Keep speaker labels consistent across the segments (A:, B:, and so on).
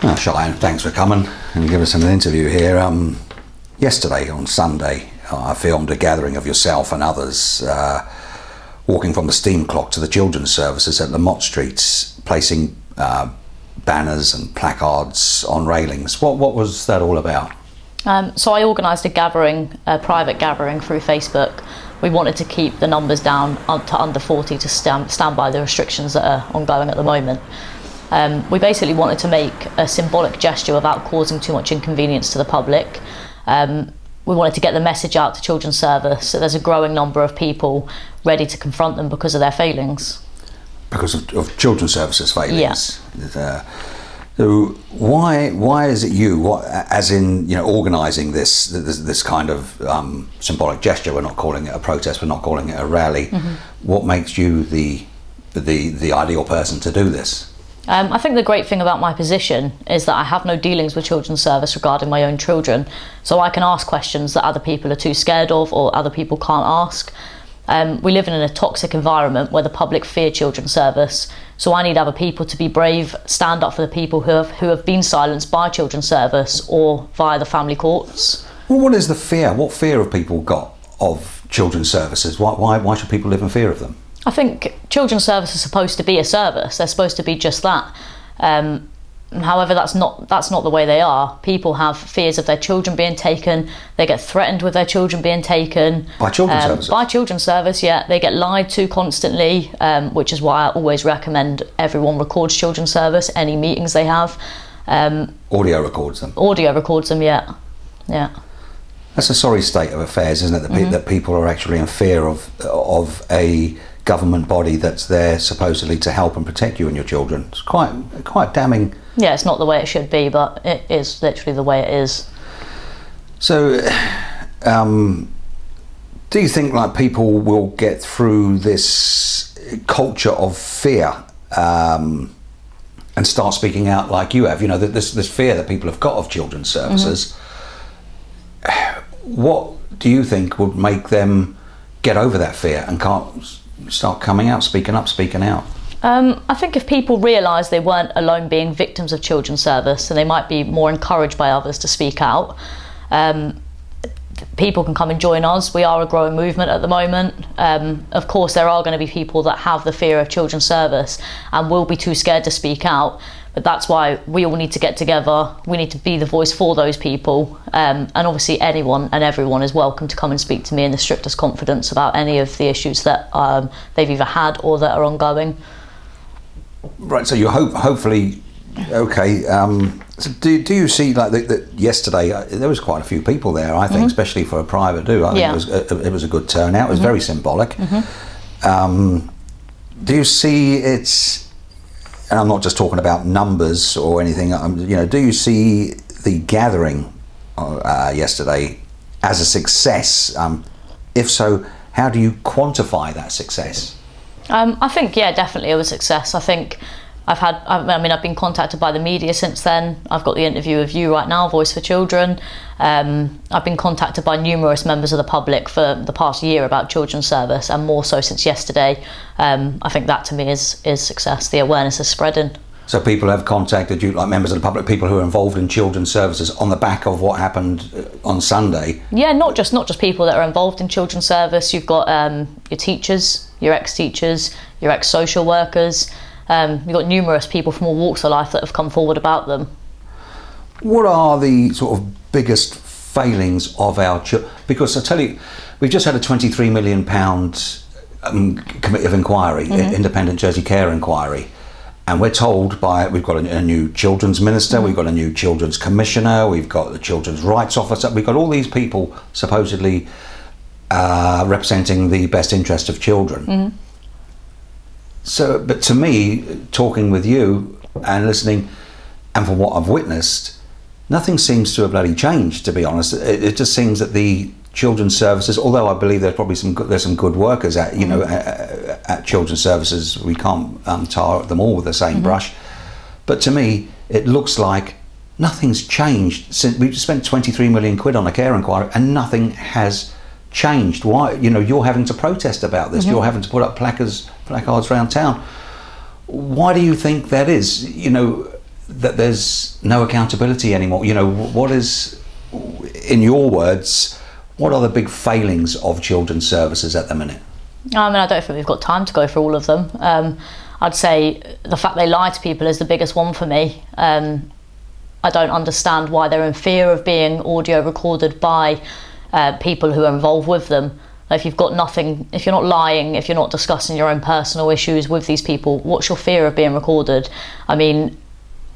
A: Oh, Cheyenne, thanks for coming and giving us an interview here. Yesterday, on Sunday, I filmed a gathering of yourself and others walking from the steam clock to the children's services at Lamott Streets, placing banners and placards on railings. What was that all about?
B: So I organised a private gathering through Facebook. We wanted to keep the numbers down to under 40 to stand by the restrictions that are ongoing at the moment. We basically wanted to make a symbolic gesture without causing too much inconvenience to the public. We wanted to get the message out to Children's Service so there's a growing number of people ready to confront them because of their failings.
A: Because of Children's Services failings?
B: Yeah.
A: So why is it you, as in organising this kind of symbolic gesture? We're not calling it a protest. We're not calling it a rally. Mm-hmm. What makes you the ideal person to do this?
B: I think the great thing about my position is that I have no dealings with Children's Service regarding my own children, so I can ask questions that other people are too scared of or other people can't ask. We live in a toxic environment where the public fear Children's Service, so I need other people to be brave, stand up for the people who have been silenced by Children's Service or via the family courts.
A: Well, what is the fear? What fear have people got of Children's Services? Why should people live in fear of them?
B: I think Children's Service is supposed to be a service. They're supposed to be just that. However, that's not the way they are. People have fears of their children being taken. They get threatened with their children being taken.
A: By Children's Services?
B: By Children's Service, yeah. They get lied to constantly, which is why I always recommend everyone records Children's Service, any meetings they have.
A: Audio records them?
B: Audio records them, yeah. Yeah.
A: That's a sorry state of affairs, isn't it? That people are actually in fear of a government body that's there supposedly to help and protect you and your children. It's quite damning.
B: Yeah, it's not the way it should be, but it is literally the way it is.
A: So, do you think people will get through this culture of fear and start speaking out like you have? This fear that people have got of Children's Services. Mm-hmm. What do you think would make them get over that fear and can't start coming out, speaking out?
B: I think if people realise they weren't alone being victims of Children's Service, then they might be more encouraged by others to speak out. People can come and join us. We are a growing movement at the moment. Of course, there are going to be people that have the fear of Children's Service and will be too scared to speak out. But that's why we all need to get together. We need to be the voice for those people. And obviously anyone and everyone is welcome to come and speak to me in the strictest confidence about any of the issues that they've either had or that are ongoing.
A: Right, so you hopefully, okay. So do you see that yesterday, there was quite a few people there, I think, mm-hmm. especially for a private do. I think it was a good turnout. It was mm-hmm. very symbolic. Mm-hmm. Do you see it's... And I'm not just talking about numbers or anything. Do you see the gathering yesterday as a success? If so, how do you quantify that success?
B: I think, yeah, definitely it was a success. I think I've been contacted by the media since then. I've got the interview with you right now, Voice for Children. I've been contacted by numerous members of the public for the past year about Children's Service, and more so since yesterday. I think that to me is success. The awareness is spreading.
A: So people have contacted you, like members of the public, people who are involved in Children's Services, on the back of what happened on Sunday?
B: Yeah, not just people that are involved in Children's Service. You've got your teachers, your ex-teachers, your ex-social workers. You've got numerous people from all walks of life that have come forward about them.
A: What are the sort of biggest failings of our children? Because I tell you, we've just had a £23 million committee of inquiry, mm-hmm. independent Jersey Care inquiry, and we're told we've got a new children's minister, mm-hmm. we've got a new children's commissioner, we've got the children's rights officer, we've got all these people supposedly representing the best interest of children. Mm-hmm. So, but to me, talking with you and listening, and from what I've witnessed, nothing seems to have bloody changed, to be honest. It just seems that the Children's Services, although I believe there's probably some good workers at at Children's Services, we can't tar them all with the same mm-hmm. brush. But to me, it looks like nothing's changed since we've spent 23 million quid on a care inquiry, and nothing has changed. Why? You're having to protest about this. Mm-hmm. You're having to put up placards around town. Why do you think that is? that there's no accountability anymore. You know, what is, in your words, what are the big failings of children's services at the minute?
B: I mean, I don't think we've got time to go through all of them. I'd say the fact they lie to people is the biggest one for me. I don't understand why they're in fear of being audio recorded by people who are involved with them. If you've got nothing, if you're not lying, if you're not discussing your own personal issues with these people, what's your fear of being recorded? I mean,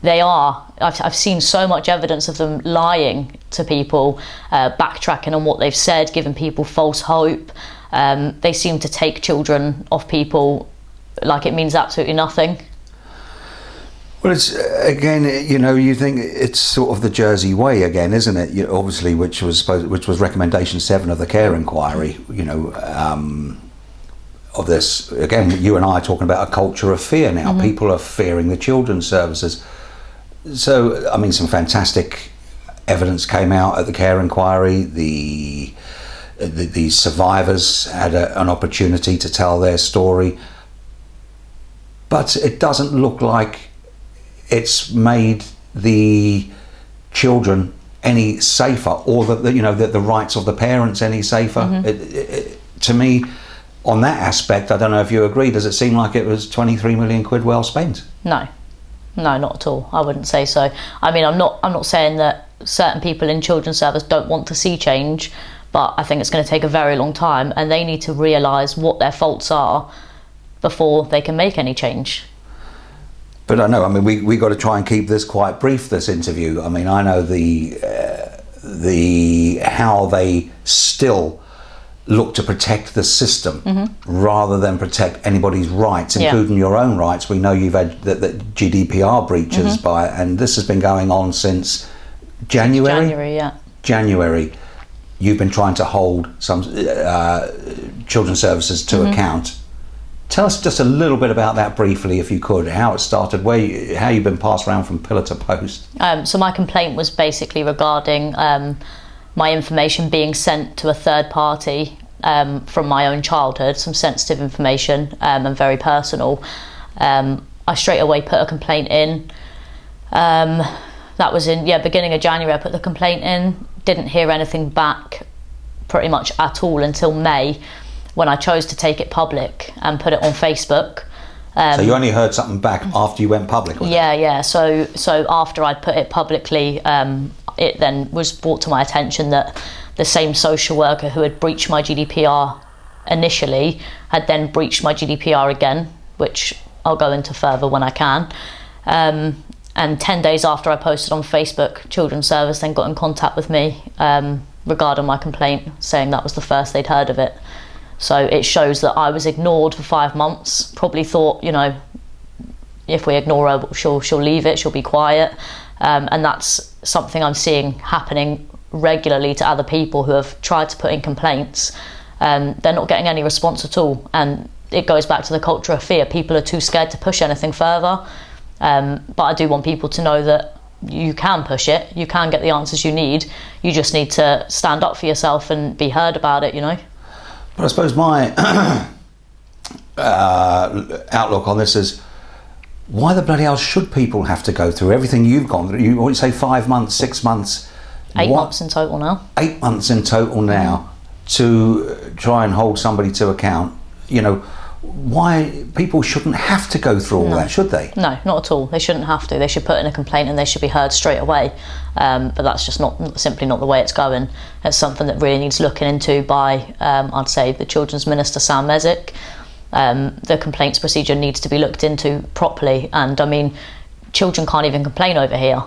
B: they are. I've seen so much evidence of them lying to people, backtracking on what they've said, giving people false hope. They seem to take children off people like it means absolutely nothing.
A: Well, it's, again, you know, you think it's sort of the Jersey way again, isn't it? You, obviously, which was recommendation 7 of the care inquiry. You know, of this again. You and I are talking about a culture of fear now. Mm-hmm. People are fearing the children's services. So, I mean, some fantastic evidence came out at the care inquiry. The survivors had an opportunity to tell their story, but it doesn't look like it's made the children any safer, or the rights of the parents any safer. Mm-hmm. To me, on that aspect, I don't know if you agree, does it seem like it was 23 million quid well spent?
B: No, not at all. I wouldn't say so. I mean, I'm not saying that certain people in children's service don't want to see change, but I think it's going to take a very long time, and they need to realise what their faults are before they can make any change.
A: But I know, I mean, we got to try and keep this quite brief, this interview. I mean, I know the how they still look to protect the system, mm-hmm. rather than protect anybody's rights, including your own rights. We know you've had the GDPR breaches, mm-hmm. and this has been going on since January. January. You've been trying to hold some children's services to mm-hmm. account. Tell us just a little bit about that briefly, if you could, how it started, how you've been passed around from pillar to post.
B: So my complaint was basically regarding my information being sent to a third party from my own childhood, some sensitive information and very personal. I straight away put a complaint in. That was in beginning of January. I put the complaint in, didn't hear anything back pretty much at all until May, when I chose to take it public and put it on Facebook.
A: So you only heard something back after you went public with it?
B: Yeah. So after I'd put it publicly, it then was brought to my attention that the same social worker who had breached my GDPR initially had then breached my GDPR again, which I'll go into further when I can. And 10 days after I posted on Facebook, Children's Service then got in contact with me regarding my complaint, saying that was the first they'd heard of it. So it shows that I was ignored for 5 months. Probably thought, if we ignore her, she'll leave it, she'll be quiet. And that's something I'm seeing happening regularly to other people who have tried to put in complaints. They're not getting any response at all. And it goes back to the culture of fear. People are too scared to push anything further. But I do want people to know that you can push it, you can get the answers you need. You just need to stand up for yourself and be heard about it,
A: But I suppose my outlook on this is, why the bloody hell should people have to go through everything you've gone through? You say 5 months, 6 months?
B: 8 months in total now.
A: 8 months in total now to try and hold somebody to account. Why people shouldn't have to go through all that, should they? No,
B: not at all. They shouldn't have to. They should put in a complaint and they should be heard straight away. But that's just simply not the way it's going. It's something that really needs looking into by, I'd say, the Children's Minister, Sam Mesick. The complaints procedure needs to be looked into properly. And I mean, children can't even complain over here.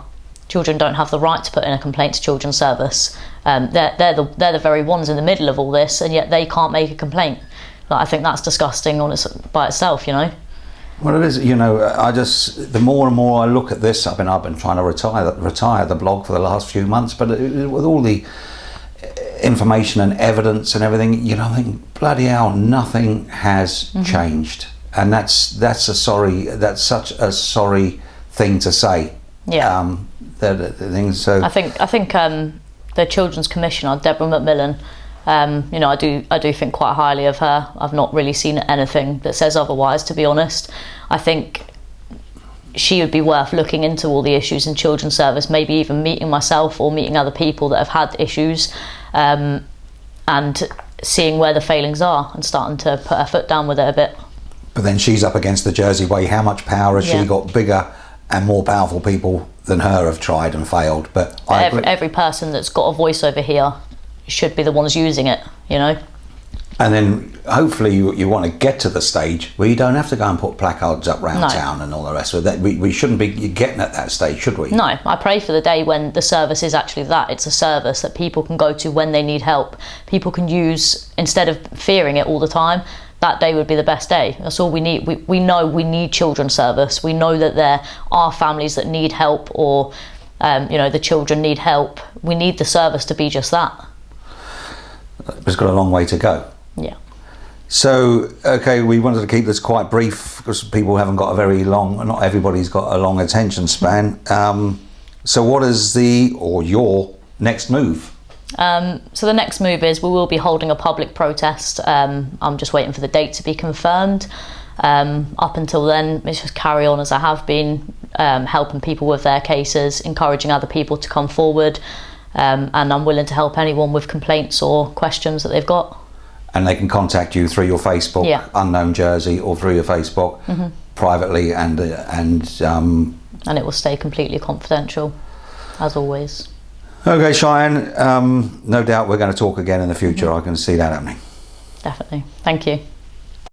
B: Children don't have the right to put in a complaint to Children's Service. They're the very ones in the middle of all this, and yet they can't make a complaint. I think that's disgusting by itself,
A: Well, it is. The more and more I look at this, I've been trying to retire the blog for the last few months, but with all the information and evidence and everything, I think bloody hell, nothing has changed, and that's such a sorry thing to say.
B: Yeah.
A: The things. So
B: I think the Children's Commissioner, Deborah Macmillan. I do think quite highly of her. I've not really seen anything that says otherwise, to be honest. I think, she would be worth looking into all the issues in children's service, maybe even meeting myself or meeting other people that have had issues, and seeing where the failings are and starting to put her foot down with it a bit.
A: But then she's up against the Jersey Way. How much power has she got? Bigger and more powerful people than her have tried and failed. But
B: every person that's got a voice over here should be the ones using it, you know.
A: And then hopefully you want to get to the stage where you don't have to go and put placards up round town and all the rest of it. We shouldn't be getting at that stage, should we?
B: No, I pray for the day when the service is actually that. It's a service that people can go to when they need help. People can use, instead of fearing it all the time. That day would be the best day. That's all we need. We know we need children's service. We know that there are families that need help, or the children need help. We need the service to be just that.
A: It's got a long way to go.
B: Yeah.
A: So, okay, we wanted to keep this quite brief because people haven't got a very long, not everybody's got a long attention span. So what is your next move?
B: So the next move is we will be holding a public protest. I'm just waiting for the date to be confirmed. Up until then, let's just carry on as I have been, helping people with their cases, encouraging other people to come forward, and I'm willing to help anyone with complaints or questions that they've got.
A: And they can contact you through your Facebook, Unknown Jersey, or through your Facebook privately, and
B: it will stay completely confidential, as always.
A: Okay, Cheyenne, no doubt we're going to talk again in the future. I can see that happening.
B: Definitely. Thank you.